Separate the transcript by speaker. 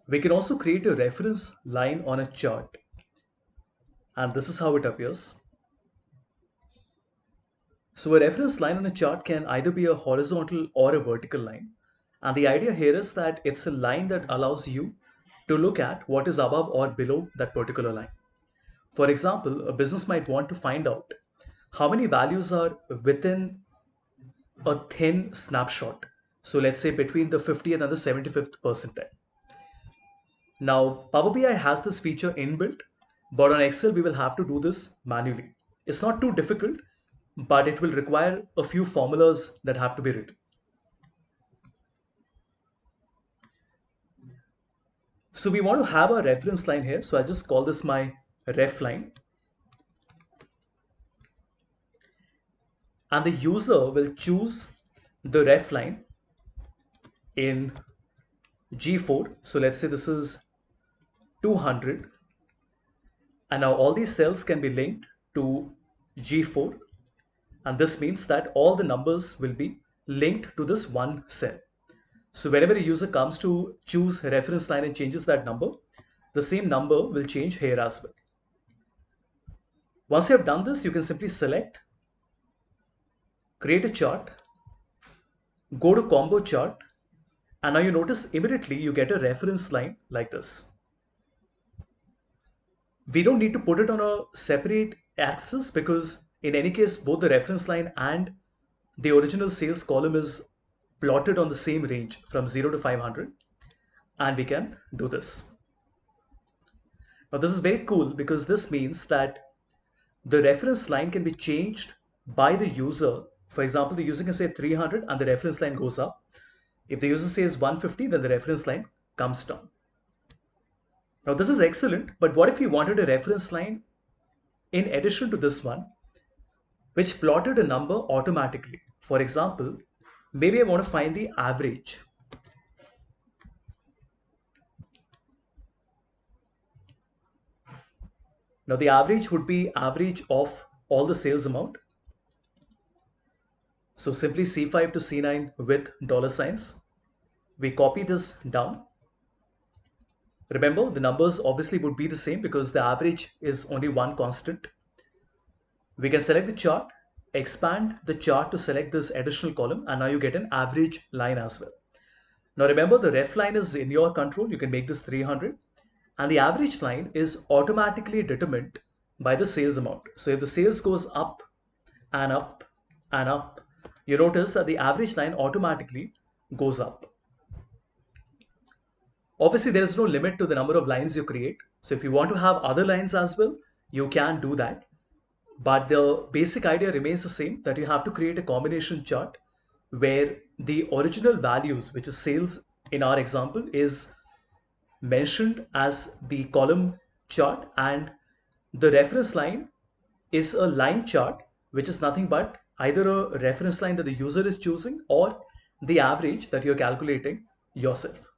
Speaker 1: We can also create a reference line on a chart, and this is how it appears. So a reference line on a chart can either be a horizontal or a vertical line. And the idea here is that it's a line that allows you to look at what is above or below that particular line. For example, a business might want to find out how many values are within a thin snapshot. So let's say between the 50th and the 75th percentile. Now, Power BI has this feature inbuilt, but on Excel, we will have to do this manually. It's not too difficult, but it will require a few formulas that have to be written. So we want to have a reference line here. So I just call this my ref line. And the user will choose the ref line in G4. So let's say this is 200. And now all these cells can be linked to G4. And this means that all the numbers will be linked to this one cell. So whenever a user comes to choose a reference line and changes that number, the same number will change here as well. Once you have done this, you can simply select, create a chart, go to combo chart, and now you notice immediately you get a reference line like this. We don't need to put it on a separate axis because in any case, both the reference line and the original sales column is plotted on the same range from 0 to 500, and we can do this. Now this is very cool because this means that the reference line can be changed by the user. For example, the user can say 300 and the reference line goes up. If the user says 150, then the reference line comes down. Now this is excellent, but what if we wanted a reference line in addition to this one, which plotted a number automatically? For example, maybe I want to find the average. Now the average would be average of all the sales amount. So simply C5 to C9 with dollar signs. We copy this down. Remember, the numbers obviously would be the same because the average is only one constant. We can select the chart, expand the chart to select this additional column, and now you get an average line as well. Now remember, the ref line is in your control. You can make this 300, and the average line is automatically determined by the sales amount. So if the sales goes up and up and up, you notice that the average line automatically goes up. Obviously, there is no limit to the number of lines you create. So if you want to have other lines as well, you can do that. But the basic idea remains the same, that you have to create a combination chart where the original values, which is sales in our example, is mentioned as the column chart, and the reference line is a line chart, which is nothing but either a reference line that the user is choosing or the average that you're calculating yourself.